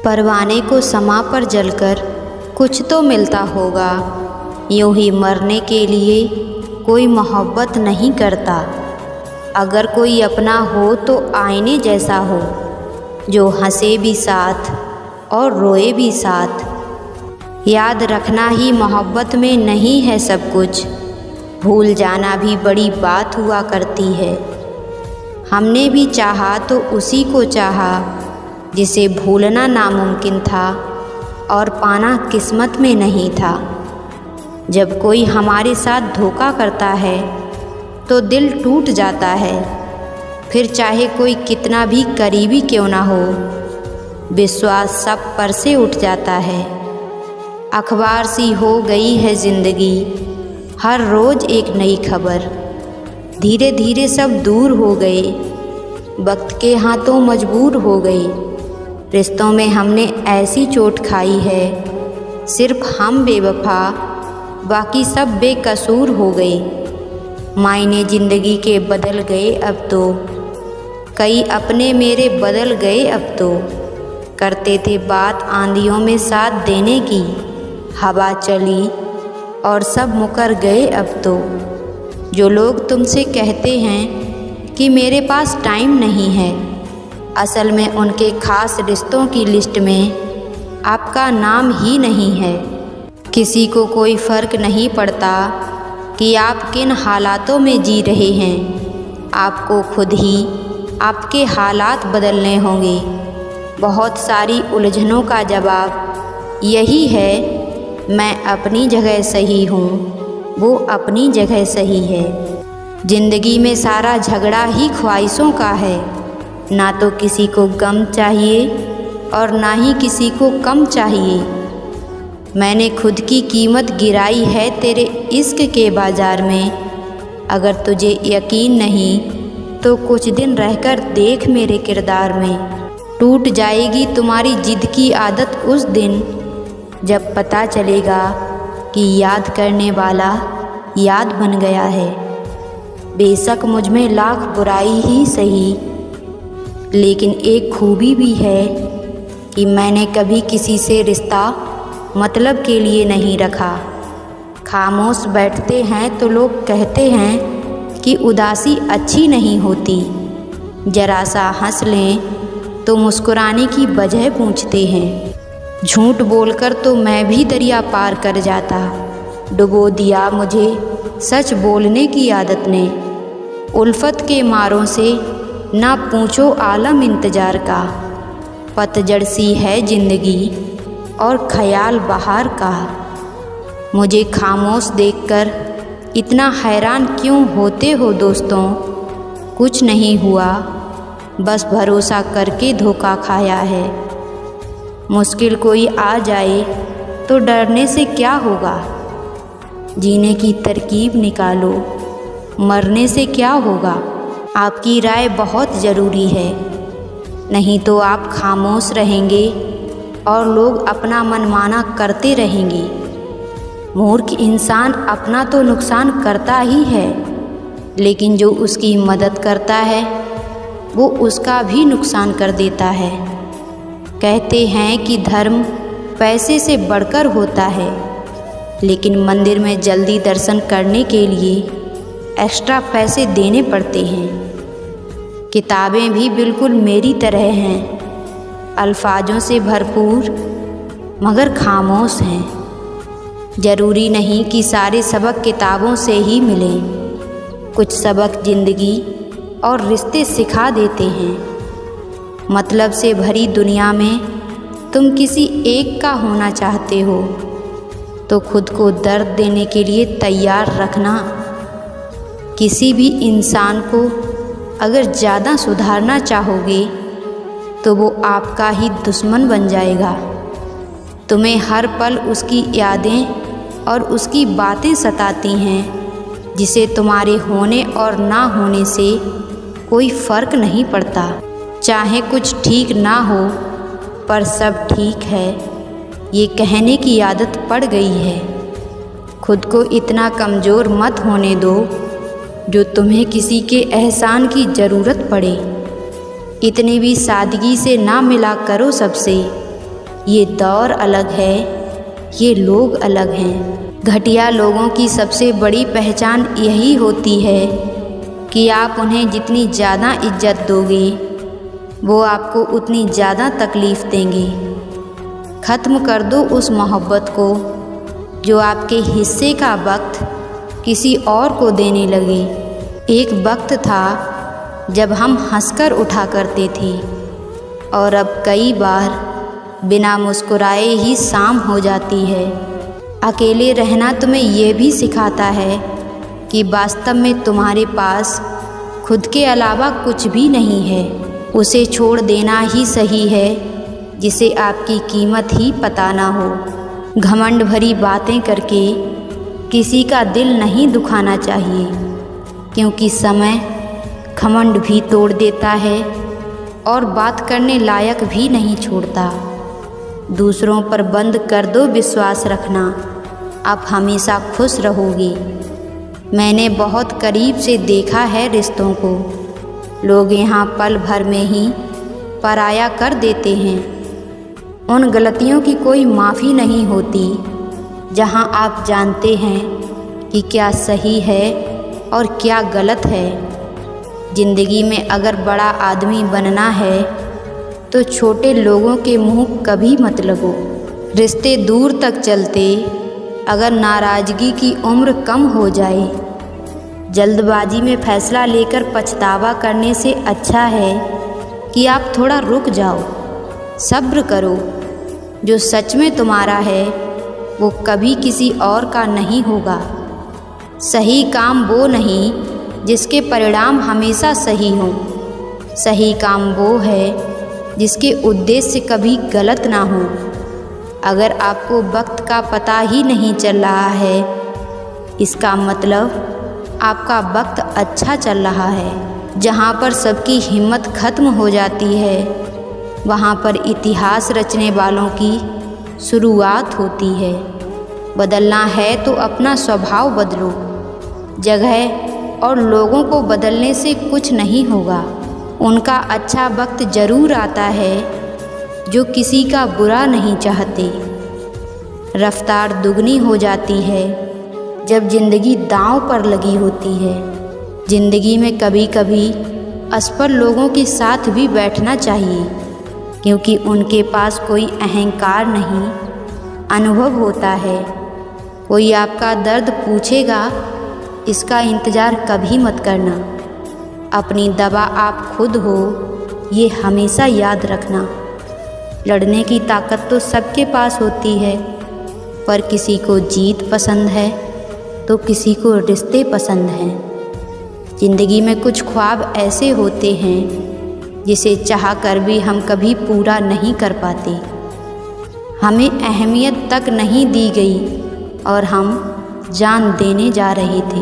परवाने को समा पर जलकर कुछ तो मिलता होगा, यूं ही मरने के लिए कोई मोहब्बत नहीं करता। अगर कोई अपना हो तो आईने जैसा हो, जो हंसे भी साथ और रोए भी साथ। याद रखना ही मोहब्बत में नहीं है सब कुछ, भूल जाना भी बड़ी बात हुआ करती है। हमने भी चाहा तो उसी को चाहा जिसे भूलना नामुमकिन था और पाना किस्मत में नहीं था। जब कोई हमारे साथ धोखा करता है तो दिल टूट जाता है, फिर चाहे कोई कितना भी करीबी क्यों ना हो, विश्वास सब पर से उठ जाता है। अखबार सी हो गई है ज़िंदगी, हर रोज़ एक नई खबर। धीरे धीरे सब दूर हो गए, वक्त के हाथों मजबूर हो गए। रिश्तों में हमने ऐसी चोट खाई है, सिर्फ हम बेवफा, बाकी सब बेकसूर हो गए। मायने ज़िंदगी के बदल गए अब तो, कई अपने मेरे बदल गए अब तो। करते थे बात आंधियों में साथ देने की, हवा चली और सब मुकर गए अब तो। जो लोग तुमसे कहते हैं कि मेरे पास टाइम नहीं है, असल में उनके खास रिश्तों की लिस्ट में आपका नाम ही नहीं है। किसी को कोई फ़र्क नहीं पड़ता कि आप किन हालातों में जी रहे हैं, आपको खुद ही आपके हालात बदलने होंगे। बहुत सारी उलझनों का जवाब यही है, मैं अपनी जगह सही हूँ, वो अपनी जगह सही है। ज़िंदगी में सारा झगड़ा ही ख्वाहिशों का है, ना तो किसी को गम चाहिए और ना ही किसी को कम चाहिए। मैंने खुद की कीमत गिराई है तेरे इश्क के बाज़ार में। अगर तुझे यकीन नहीं तो कुछ दिन रहकर देख मेरे किरदार में। टूट जाएगी तुम्हारी जिद की आदत उस दिन, जब पता चलेगा कि याद करने वाला याद बन गया है। बेशक मुझ में लाख बुराई ही सही, लेकिन एक खूबी भी है कि मैंने कभी किसी से रिश्ता मतलब के लिए नहीं रखा। खामोश बैठते हैं तो लोग कहते हैं कि उदासी अच्छी नहीं होती, जरा सा हंस लें तो मुस्कुराने की वजह पूछते हैं। झूठ बोलकर तो मैं भी दरिया पार कर जाता, डुबो दिया मुझे सच बोलने की आदत ने। उल्फत के मारों से ना पूछो आलम इंतज़ार का, पतझड़ सी है ज़िंदगी और ख्याल बहार का। मुझे खामोश देखकर इतना हैरान क्यों होते हो दोस्तों? कुछ नहीं हुआ, बस भरोसा करके धोखा खाया है। मुश्किल कोई आ जाए तो डरने से क्या होगा, जीने की तरकीब निकालो, मरने से क्या होगा। आपकी राय बहुत ज़रूरी है, नहीं तो आप खामोश रहेंगे और लोग अपना मनमाना करते रहेंगे। मूर्ख इंसान अपना तो नुकसान करता ही है, लेकिन जो उसकी मदद करता है वो उसका भी नुकसान कर देता है। कहते हैं कि धर्म पैसे से बढ़कर होता है, लेकिन मंदिर में जल्दी दर्शन करने के लिए एक्स्ट्रा पैसे देने पड़ते हैं। किताबें भी बिल्कुल मेरी तरह हैं, अल्फाजों से भरपूर मगर खामोश हैं। ज़रूरी नहीं कि सारे सबक किताबों से ही मिलें, कुछ सबक ज़िंदगी और रिश्ते सिखा देते हैं। मतलब से भरी दुनिया में तुम किसी एक का होना चाहते हो तो खुद को दर्द देने के लिए तैयार रखना। किसी भी इंसान को अगर ज़्यादा सुधारना चाहोगे तो वो आपका ही दुश्मन बन जाएगा। तुम्हें हर पल उसकी यादें और उसकी बातें सताती हैं, जिसे तुम्हारे होने और ना होने से कोई फ़र्क नहीं पड़ता। चाहे कुछ ठीक ना हो पर सब ठीक है, ये कहने की आदत पड़ गई है। खुद को इतना कमज़ोर मत होने दो जो तुम्हें किसी के एहसान की ज़रूरत पड़े। इतनी भी सादगी से ना मिला करो सबसे, ये दौर अलग है, ये लोग अलग हैं। घटिया लोगों की सबसे बड़ी पहचान यही होती है कि आप उन्हें जितनी ज़्यादा इज्जत दोगे वो आपको उतनी ज़्यादा तकलीफ़ देंगे। ख़त्म कर दो उस मोहब्बत को जो आपके हिस्से का वक्त किसी और को देने लगे। एक वक्त था जब हम हंसकर उठा करते थे और अब कई बार बिना मुस्कुराए ही शाम हो जाती है। अकेले रहना तुम्हें ये भी सिखाता है कि वास्तव में तुम्हारे पास खुद के अलावा कुछ भी नहीं है। उसे छोड़ देना ही सही है जिसे आपकी कीमत ही पता ना हो। घमंड भरी बातें करके किसी का दिल नहीं दुखाना चाहिए, क्योंकि समय घमंड भी तोड़ देता है और बात करने लायक भी नहीं छोड़ता। दूसरों पर बंद कर दो विश्वास रखना, आप हमेशा खुश रहोगे। मैंने बहुत करीब से देखा है रिश्तों को, लोग यहाँ पल भर में ही पराया कर देते हैं। उन गलतियों की कोई माफ़ी नहीं होती जहाँ आप जानते हैं कि क्या सही है और क्या गलत है। ज़िंदगी में अगर बड़ा आदमी बनना है तो छोटे लोगों के मुंह कभी मत लगो। रिश्ते दूर तक चलते अगर नाराज़गी की उम्र कम हो जाए। जल्दबाजी में फ़ैसला लेकर पछतावा करने से अच्छा है कि आप थोड़ा रुक जाओ, सब्र करो। जो सच में तुम्हारा है वो कभी किसी और का नहीं होगा। सही काम वो नहीं जिसके परिणाम हमेशा सही हों। सही काम वो है जिसके उद्देश्य कभी गलत ना हो। अगर आपको वक्त का पता ही नहीं चल रहा है, इसका मतलब आपका वक्त अच्छा चल रहा है। जहाँ पर सबकी हिम्मत खत्म हो जाती है वहाँ पर इतिहास रचने वालों की शुरुआत होती है। बदलना है तो अपना स्वभाव बदलो। जगह और लोगों को बदलने से कुछ नहीं होगा। उनका अच्छा वक्त ज़रूर आता है जो किसी का बुरा नहीं चाहते। रफ्तार दुगनी हो जाती है जब ज़िंदगी दांव पर लगी होती है। ज़िंदगी में कभी कभी असफल लोगों के साथ भी बैठना चाहिए, क्योंकि उनके पास कोई अहंकार नहीं, अनुभव होता है। कोई आपका दर्द पूछेगा, इसका इंतज़ार कभी मत करना। अपनी दवा आप खुद हो, ये हमेशा याद रखना। लड़ने की ताकत तो सबके पास होती है, पर किसी को जीत पसंद है तो किसी को रिश्ते पसंद हैं। ज़िंदगी में कुछ ख्वाब ऐसे होते हैं जिसे चाह कर भी हम कभी पूरा नहीं कर पाते। हमें अहमियत तक नहीं दी गई और हम जान देने जा रहे थे।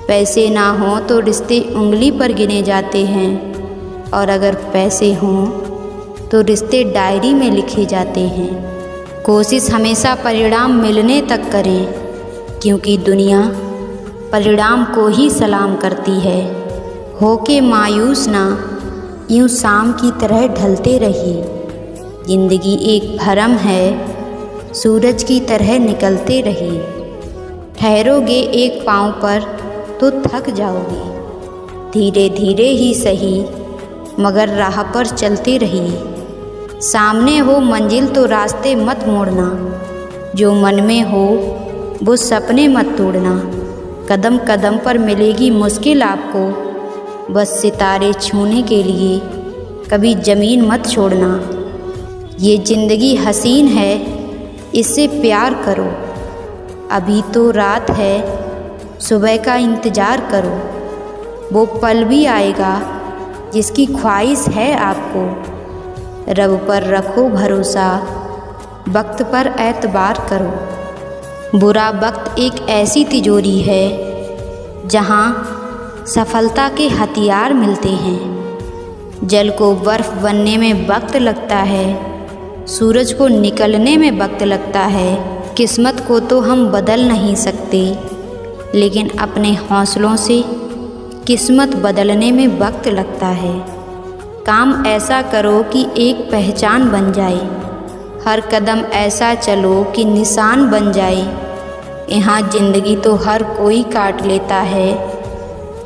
पैसे ना हों तो रिश्ते उंगली पर गिने जाते हैं, और अगर पैसे हों तो रिश्ते डायरी में लिखे जाते हैं। कोशिश हमेशा परिणाम मिलने तक करें, क्योंकि दुनिया परिणाम को ही सलाम करती है। होके मायूस ना यूँ शाम की तरह ढलते रहिए। ज़िंदगी एक भरम है, सूरज की तरह निकलते रहिए। ठहरोगे एक पाँव पर तो थक जाओगे। धीरे धीरे ही सही मगर राह पर चलते रहिए। सामने हो मंजिल तो रास्ते मत मोड़ना। जो मन में हो वो सपने मत तोड़ना। कदम कदम पर मिलेगी मुश्किल आपको, बस सितारे छूने के लिए कभी ज़मीन मत छोड़ना। ये ज़िंदगी हसीन है, इससे प्यार करो। अभी तो रात है, सुबह का इंतज़ार करो। वो पल भी आएगा जिसकी ख्वाहिश है आपको। रब पर रखो भरोसा, वक्त पर एतबार करो। बुरा वक्त एक ऐसी तिजोरी है जहाँ सफलता के हथियार मिलते हैं। जल को बर्फ़ बनने में वक्त लगता है, सूरज को निकलने में वक्त लगता है। किस्मत को तो हम बदल नहीं सकते, लेकिन अपने हौसलों से किस्मत बदलने में वक्त लगता है। काम ऐसा करो कि एक पहचान बन जाए, हर कदम ऐसा चलो कि निशान बन जाए। यहाँ ज़िंदगी तो हर कोई काट लेता है,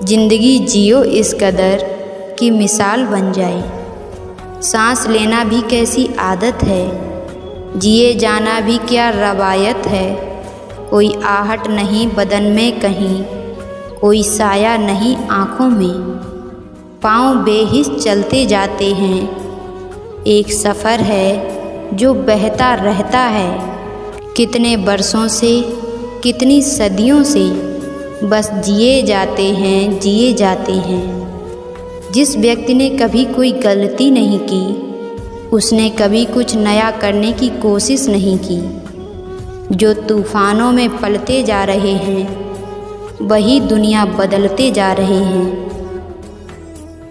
ज़िंदगी जियो इस कदर कि मिसाल बन जाए। सांस लेना भी कैसी आदत है, जिए जाना भी क्या रवायत है। कोई आहट नहीं बदन में कहीं, कोई साया नहीं आँखों में। पाँव बेहिस चलते जाते हैं, एक सफ़र है जो बहता रहता है। कितने बरसों से, कितनी सदियों से बस जिए जाते हैं, जिए जाते हैं। जिस व्यक्ति ने कभी कोई गलती नहीं की, उसने कभी कुछ नया करने की कोशिश नहीं की। जो तूफ़ानों में पलते जा रहे हैं, वही दुनिया बदलते जा रहे हैं।